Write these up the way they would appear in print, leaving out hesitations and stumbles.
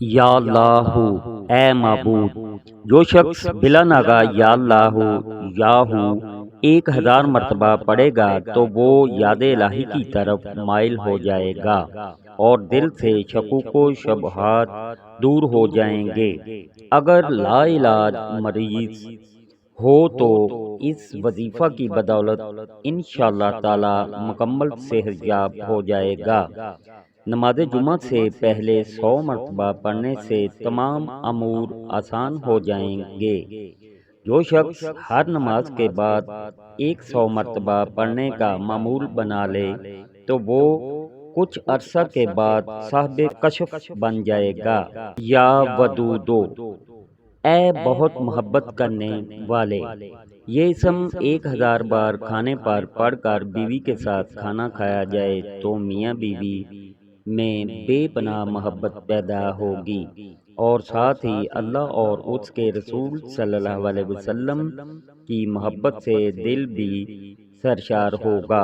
یا اللہ، اے معبود، جو شخص بلا ناگا یا اللہ یا ہو 1000 مرتبہ پڑھے گا تو وہ یاد الہی کی طرف مائل ہو جائے گا اور دل سے شکوک و شبہات دور ہو جائیں گے۔ اگر لا علاج مریض ہو تو اس وظیفہ کی بدولت انشاءاللہ تعالی مکمل صحت یاب ہو جائے گا۔ نماز جمعہ سے پہلے 100 مرتبہ پڑھنے سے تمام امور آسان ہو جائیں گے۔ جو شخص ہر نماز کے بعد 100 مرتبہ پڑھنے کا معمول بنا لے تو وہ کچھ عرصہ کے بعد صاحب کشف بن جائے گا۔ یا ودودو، اے بہت محبت کرنے والے، یہ اسم 1000 بار کھانے پر پڑھ کر بیوی کے ساتھ کھانا کھایا جائے تو میاں بیوی میں بے پناہ محبت پیدا ہوگی، اور ساتھ ہی اللہ اور اس کے رسول صلی اللہ علیہ وسلم کی محبت سے دل بھی سرشار ہوگا۔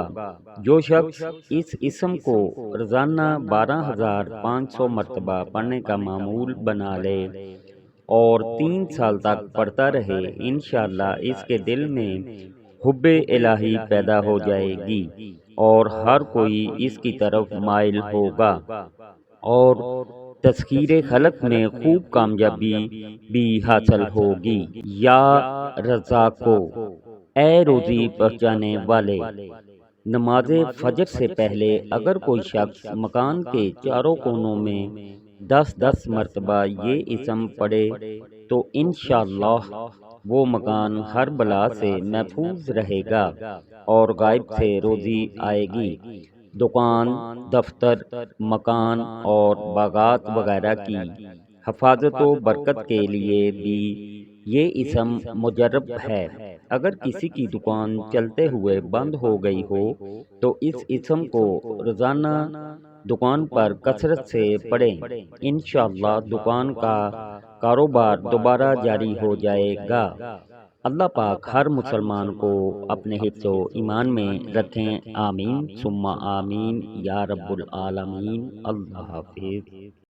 جو شخص اس اسم کو روزانہ 12500 مرتبہ پڑھنے کا معمول بنا لے اور 3 سال تک پڑھتا رہے، انشاءاللہ اس کے دل میں حب الہی پیدا ہو جائے گی اور ہر کوئی اس کی طرف مائل ہوگا اور تذکیر خلق میں خوب کامیابی بھی حاصل ہوگی۔ یا رزاقو، اے روزی پہنچانے والے، نماز فجر سے پہلے اگر کوئی شخص مکان کے چاروں کونوں میں 10 مرتبہ یہ اسم پڑھے تو انشاءاللہ وہ مکان ہر بلا سے محفوظ رہے گا اور غائب سے روزی آئے گی۔ دکان، دفتر، مکان اور باغات وغیرہ کی حفاظت و برکت کے لیے بھی یہ اسم مجرب ہے۔ اگر کسی کی دکان چلتے ہوئے بند ہو گئی ہو تو اس اسم کو روزانہ دکان پر کثرت سے پڑھیں، انشاءاللہ دکان کا کاروبار دوبارہ جاری ہو جائے گا۔ اللہ پاک ہر مسلمان کو اپنے حفظ و ایمان میں رکھیں، آمین ثم آمین یا رب العالمین۔ اللہ حافظ۔